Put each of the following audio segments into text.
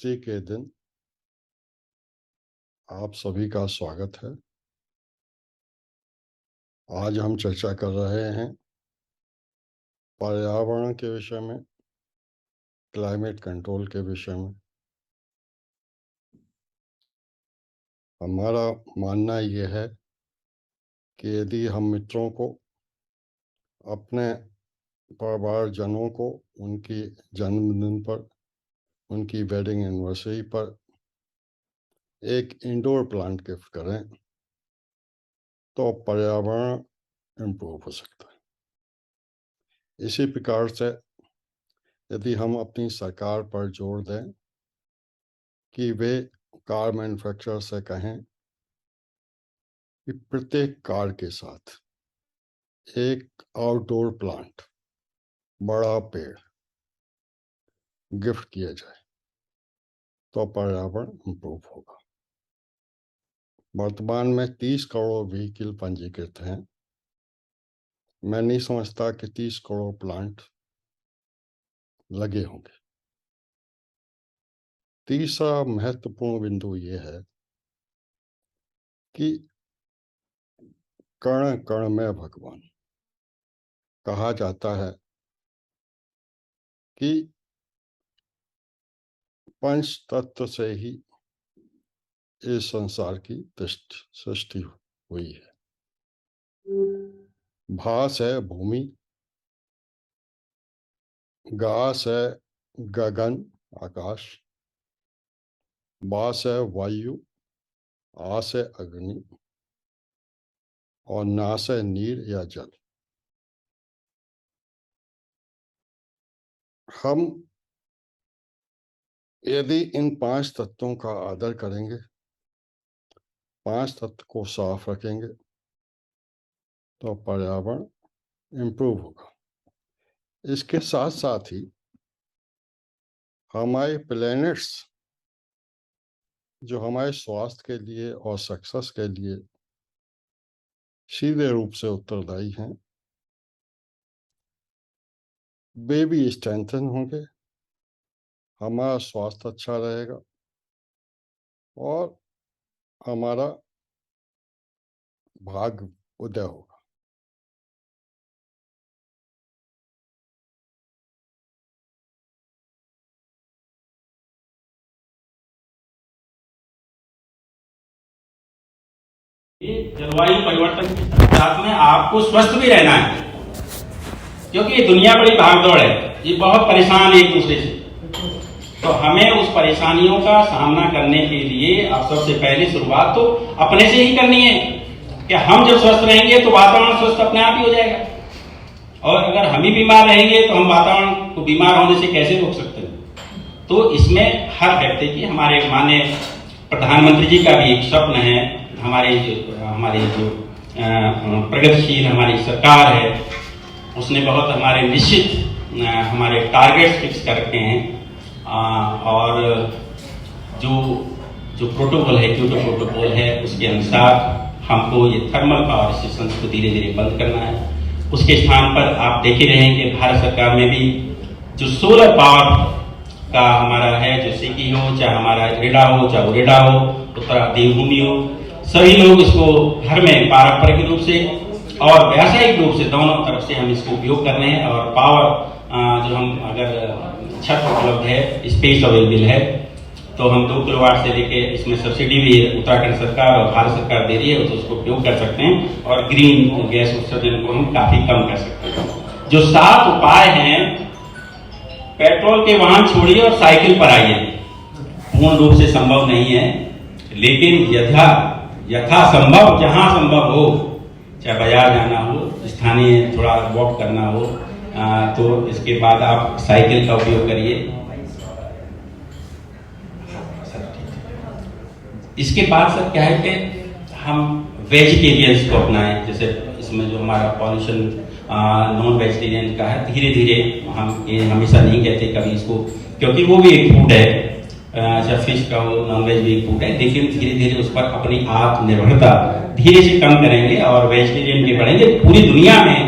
धरती के दिन आप सभी का स्वागत है। आज हम चर्चा कर रहे हैं पर्यावरण के विषय में, क्लाइमेट कंट्रोल के विषय में। हमारा मानना यह है कि यदि हम मित्रों को, अपने परिवारजनों को उनकी जन्मदिन पर, उनकी वेडिंग एनिवर्सरी पर एक इंडोर प्लांट गिफ्ट करें तो पर्यावरण इम्प्रूव हो सकता है। इसी प्रकार से यदि हम अपनी सरकार पर जोर दें कि वे कार मैन्युफैक्चरर से कहें कि प्रत्येक कार के साथ एक आउटडोर प्लांट, बड़ा पेड़ गिफ्ट किया जाए तो पर्यावरण इम्प्रूव होगा। वर्तमान में 30 करोड़ व्हीकल पंजीकृत हैं। मैं नहीं समझता कि 30 करोड़ प्लांट लगे होंगे। तीसरा महत्वपूर्ण बिंदु ये है कि कण कण में भगवान कहा जाता है कि पंच तत्व से ही इस संसार की सृष्टि हुई है। भास है भूमि, गास है गगन आकाश, बास है वायु, आस है अग्नि और नास है नीर या जल। हम यदि इन 5 तत्वों का आदर करेंगे, 5 तत्व को साफ रखेंगे तो पर्यावरण इम्प्रूव होगा। इसके साथ साथ ही हमारे प्लैनेट्स जो हमारे स्वास्थ्य के लिए और सक्सेस के लिए सीधे रूप से उत्तरदायी हैं, वे भी स्ट्रेंथन होंगे, हमारा स्वास्थ्य अच्छा रहेगा और हमारा भाग्य उदय होगा। जलवायु परिवर्तन के साथ में आपको स्वस्थ भी रहना है, क्योंकि ये दुनिया बड़ी भागदौड़ है, ये बहुत परेशान है एक दूसरे से। तो हमें उस परेशानियों का सामना करने के लिए अब सबसे पहले शुरुआत तो अपने से ही करनी है कि हम जब स्वस्थ रहेंगे तो वातावरण स्वस्थ अपने आप ही हो जाएगा। और अगर हम ही बीमार रहेंगे तो हम वातावरण को बीमार होने से कैसे रोक सकते हैं। तो इसमें हर व्यक्ति की, हमारे माननीय प्रधानमंत्री जी का भी एक स्वप्न है, हमारे जो प्रगतिशील हमारी सरकार है उसने बहुत हमारे निश्चित हमारे टारगेट्स फिक्स कर रखे हैं। और जो प्रोटोकॉल है, क्योटो प्रोटोकॉल है, उसके अनुसार हमको ये थर्मल पावर स्टेशन को धीरे धीरे बंद करना है। उसके स्थान पर आप देख ही रहे हैं कि भारत सरकार में भी जो सोलर पावर का हमारा है, जो सिकी हो, चाहे हमारा रेडा हो, चाहे उरेडा हो, उत्तरा देवभूमि हो, सभी लोग इसको घर में पारंपरिक रूप से और व्यावसायिक रूप से दोनों तरफ से हम इसको उपयोग कर रहे हैं। और पावर जो हम अगर छत उपलब्ध है, स्पेस अवेलेबल है, तो हम 2 किलोवाट से लेके इसमें सब्सिडी भी उत्तराखंड सरकार और भारत सरकार दे रही है, तो उसको उपयोग कर सकते हैं और ग्रीन गैस उत्सर्जन को हम काफी कम कर सकते हैं। जो 7 उपाय हैं, पेट्रोल के वाहन छोड़िए और साइकिल पर आइए। पूर्ण रूप से संभव नहीं है, लेकिन यथासंभव जहां संभव हो, चाहे बाजार जाना हो, स्थानीय थोड़ा वॉक करना हो, तो इसके बाद आप साइकिल का उपयोग करिए। इसके बाद सर क्या है कि हम वेजिटेरियंस को अपनाएं। जैसे इसमें जो हमारा पॉल्यूशन नॉन वेजिटेरियन का है, धीरे धीरे हम ये हमेशा नहीं कहते कभी इसको, क्योंकि वो भी एक फूड है, चाहे फिश का हो, नॉनवेज भी एक फूड है, लेकिन धीरे धीरे उस पर अपनी आत्मनिर्भरता धीरे से कम करेंगे और वेजिटेरियन भी बढ़ेंगे। पूरी दुनिया में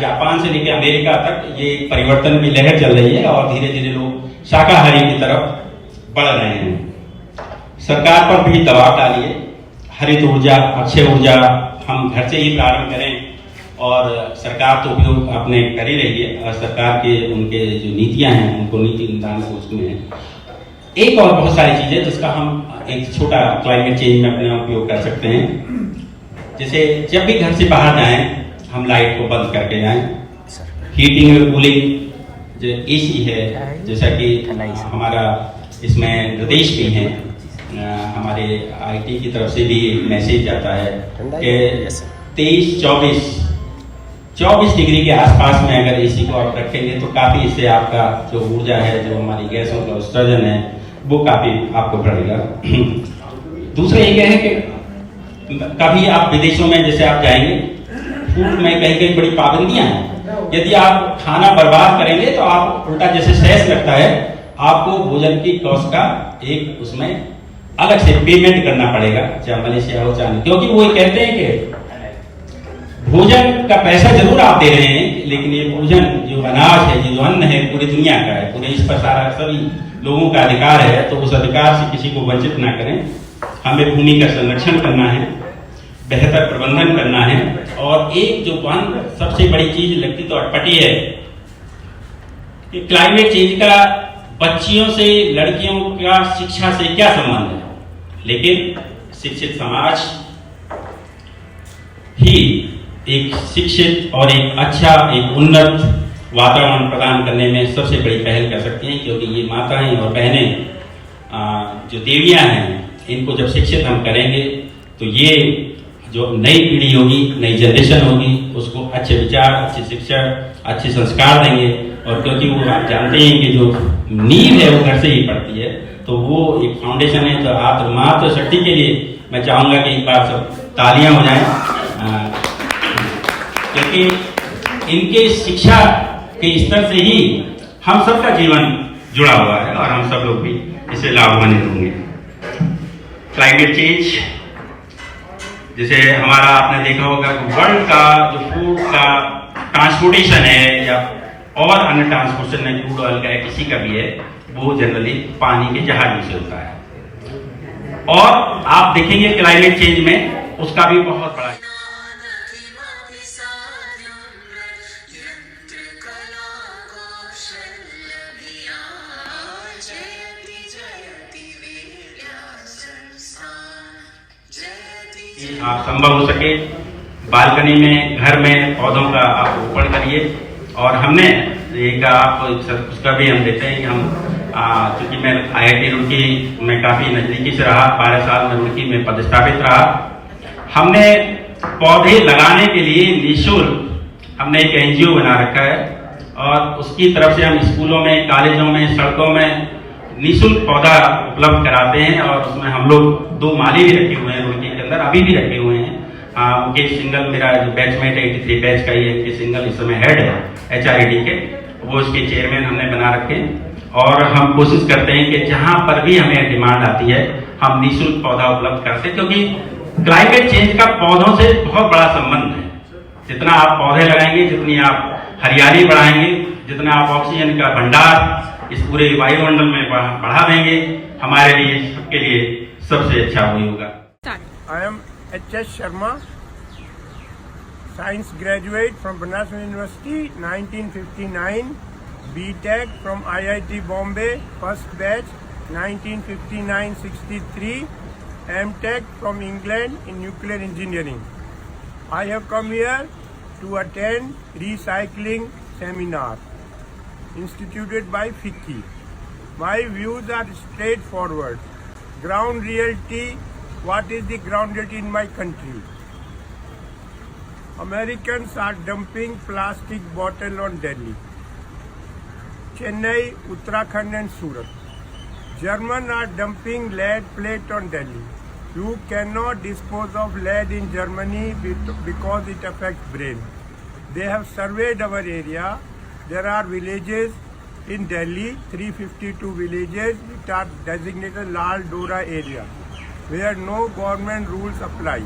जापान से लेकर अमेरिका तक ये परिवर्तन की लहर चल रही है और धीरे धीरे लोग शाकाहारी की तरफ बढ़ रहे हैं। सरकार पर भी दबाव डालिए, हरित ऊर्जा, अक्षय ऊर्जा हम घर से ही प्रारंभ करें, और सरकार तो उपयोग अपने कर ही रही है, और सरकार के उनके जो नीतियां हैं उनको नीति निर्धारण उसमें एक और बहुत सारी चीजें जिसका हम एक छोटा क्लाइमेट चेंज में अपने उपयोग कर सकते हैं। जैसे जब भी घर से बाहर जाएं हम लाइट को बंद करके जाएं, हीटिंग और कूलिंग जो एसी है, जैसा कि हमारा इसमें निर्देश भी हैं, हमारे आईटी की तरफ से भी मैसेज जाता है कि 23-24 डिग्री के आसपास में अगर एसी को आप रखेंगे तो काफी इससे आपका जो ऊर्जा है, जो हमारी गैसों का उत्सर्जन है, वो काफी आपको बढ़ेगा। दूसरा ये है कि कभी आप विदेशों में जैसे आप जाएंगे, फूड में कहीं कहीं बड़ी पाबंदियां हैं। यदि आप खाना बर्बाद करेंगे तो आप उल्टा जैसे सेस लगता है, आपको भोजन की कॉस्ट का एक उसमें अलग से पेमेंट करना पड़ेगा, चाहे मलेशिया हो चाहे, क्योंकि वो ये कहते हैं कि भोजन का पैसा जरूर आप दे रहे हैं, लेकिन ये भोजन जो अनाज है, जो अन्न है, पूरी दुनिया का है, पूरे इस पर सारा सभी लोगों का अधिकार है, तो उस अधिकार से किसी को वंचित ना करें। हमें भूमि का संरक्षण करना है, बेहतर प्रबंधन करना है, और एक जो सबसे बड़ी चीज लगती तो अटपटी है कि क्लाइमेट चेंज का बच्चियों से, लड़कियों का शिक्षा से क्या संबंध है, लेकिन शिक्षित समाज ही एक शिक्षित और एक अच्छा, एक उन्नत वातावरण प्रदान करने में सबसे बड़ी पहल कर सकती हैं, क्योंकि ये माताएं और बहनें जो देवियां हैं, इनको जब शिक्षित हम करेंगे तो ये जो नई पीढ़ी होगी, नई जनरेशन होगी, उसको अच्छे विचार, अच्छी शिक्षा, अच्छे संस्कार देंगे। और क्योंकि वो आप जानते हैं कि जो नींव है वो घर से ही पड़ती है, तो वो एक फाउंडेशन है। तो मातृ शक्ति के लिए मैं चाहूंगा कि एक बार सब तालियां हो जाएं, क्योंकि इनके शिक्षा के स्तर से ही हम सबका जीवन जुड़ा हुआ है और हम सब लोग भी इससे लाभान्वित होंगे। क्लाइमेट चेंज जैसे हमारा आपने देखा होगा कि वर्ल्ड का जो फूड का ट्रांसपोर्टेशन है या और अन्य ट्रांसपोर्टेशन है, क्रूड ऑयल का है, किसी का भी है, वो जनरली पानी के जहाजों से होता है। और आप देखेंगे क्लाइमेट चेंज में उसका भी बहुत बड़ा आप संभव हो सके बालकनी में, घर में पौधों का आप रोपण करिए। और हमने एक आप उसका भी हम देते हैं कि हम चूंकि मैं IIT रुड़की में काफी नजदीकी से रहा, 12 साल में रुड़की में पदस्थापित रहा, हमने पौधे लगाने के लिए निःशुल्क हमने एक NGO बना रखा है, और उसकी तरफ से हम स्कूलों में, कॉलेजों में, सड़कों में निःशुल्क पौधा उपलब्ध कराते हैं। और उसमें हम लोग 2 माली भी रखे हुए हैं रुड़की के अंदर, अभी भी रखे हुए हैं। मुकेश सिंगल मेरा जो बैचमेट 83 बैच का ही है, मुकेश सिंगल इस समय हेड है HRD के, वो इसके चेयरमैन हमने बना रखे। और हम कोशिश करते हैं कि जहां पर भी हमें डिमांड आती है हम निःशुल्क पौधा उपलब्ध करते हैं, क्योंकि क्लाइमेट चेंज का पौधों से बहुत बड़ा संबंध है। जितना आप पौधे लगाएंगे, जितनी आप हरियाली बढ़ाएंगे, जितना आप ऑक्सीजन का भंडार इस पूरे वायुमंडल में बढ़ा देंगे, हमारे लिए, सबके लिए सबसे अच्छा वही होगा। I am H.S. Sharma, science graduate from Banaras University, 1959, B.Tech from IIT Bombay, first batch, 1959-63, M.Tech from England in nuclear engineering. I have come here to attend recycling seminar instituted by FICCI. My views are straightforward. Ground reality. What is the ground reality in my country? Americans are dumping plastic bottle on Delhi, Chennai, Uttarakhand and Surat. Germans are dumping lead plate on Delhi. You cannot dispose of lead in Germany because it affects brain. They have surveyed our area. There are villages in Delhi, 352 villages which are designated Lal Dora area, where no government rules apply.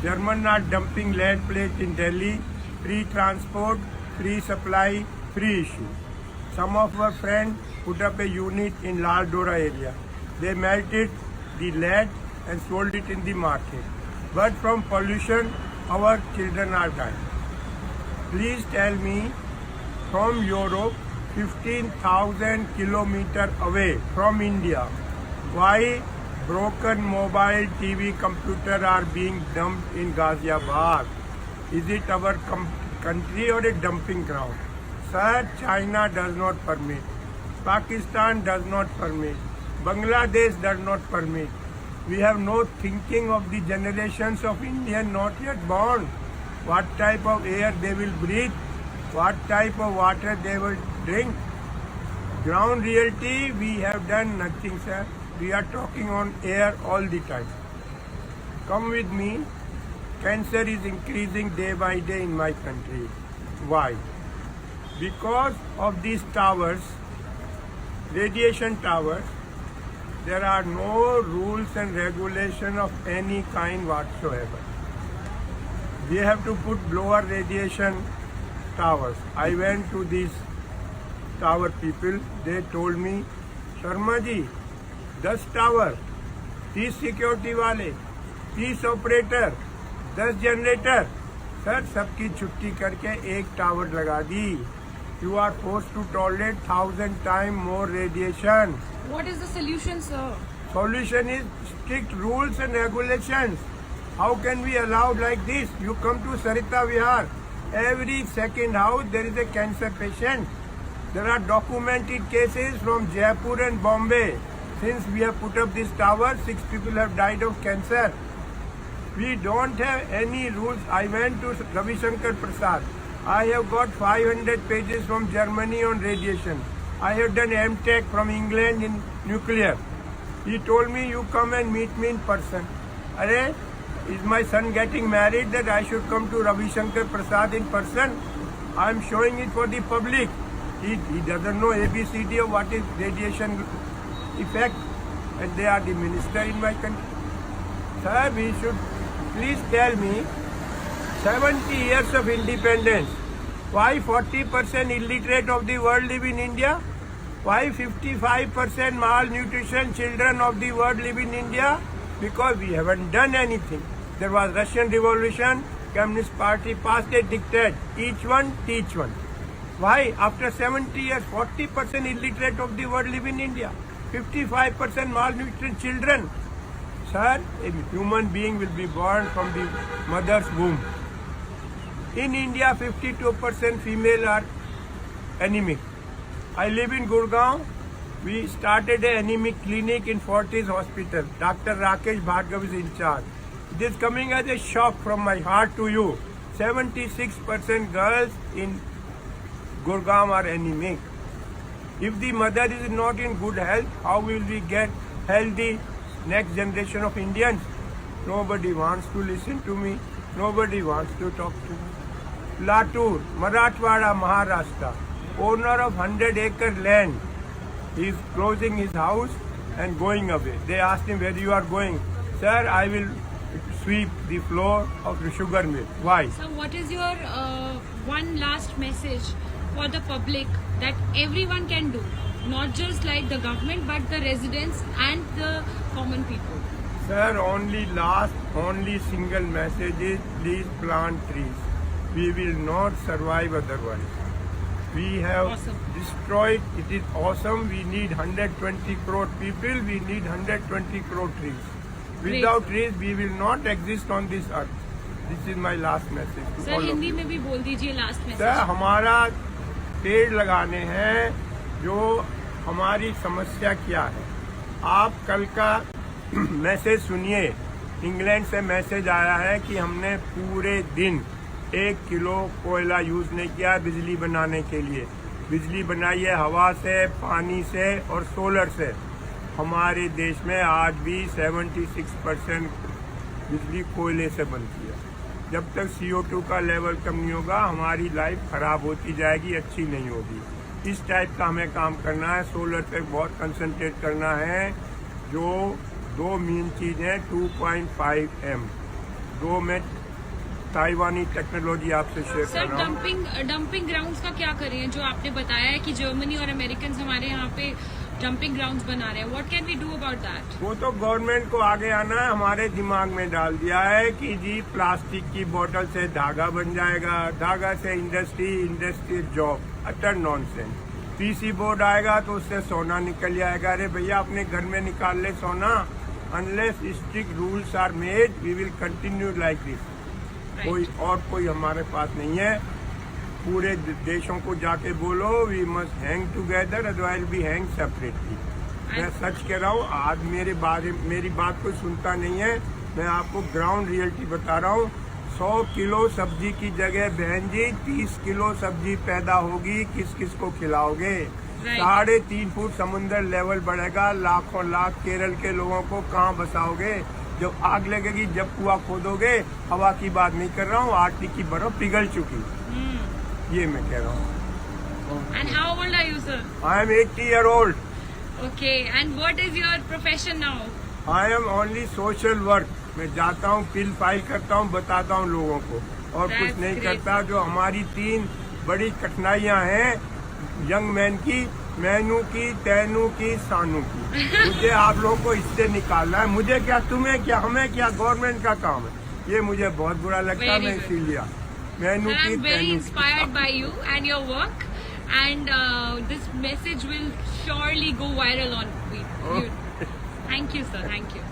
Germans are dumping lead plate in Delhi, free transport, free supply, free issue. Some of our friends put up a unit in Lal Dora area. they melted the lead and sold it in the market. But from pollution, our children are dying. Please tell me, from Europe, 15,000 kilometers away from India, why broken mobile TV computer are being dumped in Ghaziabad? Is it our country or a dumping ground? Sir, China does not permit. Pakistan does not permit. Bangladesh does not permit. We have no thinking of the generations of Indian not yet born. What type of air they will breathe, what type of water they will drink. Ground reality, we have done nothing, sir. We are talking on air all the time. Come with me. Cancer is increasing day by day in my country. Why? Because of these towers, radiation towers, there are no rules and regulation of any kind whatsoever. We have to put lower radiation towers. I went to these tower people, they told me, Sharma ji, 10 tower, 30 security वाले, 30 operator, 10 generator, sir सबकी छुट्टी करके एक tower लगा दी. You are forced to tolerate 1,000 times more radiation. What is the solution, sir? Solution is strict rules and regulations. How can we allow like this? You come to Sarita Vihar, every second house there is a cancer patient. There are documented cases from Jaipur and Bombay. Since we have put up this tower, 6 people have died of cancer. We don't have any rules. I went to Ravi Shankar Prasad. I have got 500 pages from Germany on radiation. I have done M.Tech from England in nuclear. He told me, you come and meet me in person. Arey, is my son getting married that I should come to Ravi Shankar Prasad in person? I am showing it for the public. He doesn't know ABCD of what is radiation effect, and they are the minister in my country. Sir, we should please tell me, 70 years of independence, why 40% illiterate of the world live in India? Why 55% malnutrition children of the world live in India? Because we haven't done anything. There was Russian Revolution, Communist Party passed a diktat, each one teach one. Why? After 70 years, 40% illiterate of the world live in India. 55% malnutrition children. Sir, a human being will be born from the mother's womb. In India, 52% female are anemic. I live in Gurgaon. We started an anemic clinic in Fortis Hospital. Dr. Rakesh Bhargav is in charge. It is coming as a shock from my heart to you. 76% girls in Gurgaon are anemic. If the mother is not in good health, how will we get healthy next generation of Indians? Nobody wants to listen to me. Nobody wants to talk to me. Latur, Marathwada, Maharashtra, owner of 100-acre land, he is closing his house and going away. They asked him, where you are going? Sir, I will sweep the floor of the sugar mill. Why? So what is your one last message for the public that everyone can do? Not just like the government, but the residents and the common people. Sir, only single message is, please plant trees. We will not survive otherwise. We have destroyed, it is awesome, we need 120 crore people, we need 120 crore trees. Without trees, we will not exist on this earth. This is my last message to all Sir, of Hindi you. में भी बोल दीजिए last message. Sir, हमारा पेड़ लगाने हैं, जो हमारी समस्या क्या है. आप कल का मैसेज सुनिए. इंग्लैंड से मैसेज आया है कि हमने पूरे दिन 1 किलो कोयला यूज नहीं किया बिजली बनाने के लिए. बिजली बनाई है हवा से, पानी से और सोलर से. हमारे देश में आज भी 76% बिजली कोयले से बनती है. जब तक CO2 का लेवल कम नहीं होगा, हमारी लाइफ खराब होती जाएगी, अच्छी नहीं होगी. इस टाइप का हमें काम करना है. सोलर पे बहुत कंसंट्रेट करना है. जो 2 मेन चीज है, 2.5 M. 2 में ताइवानी टेक्नोलॉजी आपसे शेयर कर सर, रहा हूँ. डंपिंग ग्राउंड्स का क्या करें? जो आपने बताया है कि जर्मनी और अमेरिकन हमारे यहाँ पे डंपिंग ग्राउंड्स बना रहे हैं. What can we do about that? वो तो गवर्नमेंट को आगे आना है. हमारे दिमाग में डाल दिया है कि जी प्लास्टिक की बोतल से धागा बन जाएगा, धागा से industry job. Utter nonsense. PC board आएगा तो उससे सोना निकल जाएगा. अरे भैया अपने घर में निकाल ले सोना. Unless strict rules are made we will continue like this. कोई हमारे पास नहीं है. पूरे देशों को जाके बोलो we must hang together otherwise we hang separately. मैं सच कह रहा हूँ. आज मेरी बात कोई सुनता नहीं है. मैं आपको ग्राउंड रियलिटी बता रहा हूँ. 100 किलो सब्जी की जगह बहन जी 30 किलो सब्जी पैदा होगी. किस किस को खिलाओगे? 3.5 फुट समुद्र लेवल बढ़ेगा. लाखों लाख केरल के लोगों को कहाँ बसाओगे? जब आग लगेगी, जब कुआं खोदोगे. हवा की बात नहीं कर रहा हूँ. आर्टिक की बर्फ पिघल चुकी. ये मैं कह रहा हूँ. And how old are you, sir? I am 80 year old. Okay. And what is your profession now? I am only social work. मैं जाता हूँ, बिल फाइल करता हूँ, बताता हूँ लोगों को और That's कुछ नहीं great. करता. जो हमारी 3 बड़ी कठिनाइयाँ हैं यंग मैन की, मैनू की, तैनू की, सानू की. मुझे आप लोगों को इससे निकालना है. मुझे क्या, तुम्हें क्या, हमें क्या, गवर्नमेंट का काम है. ये मुझे बहुत बुरा लगता है. Very मैं good. इसीलिए मैनू And की, I'm very तैनू की. inspired by you and your work. And this message will surely go viral on YouTube. Thank you, sir. Thank you.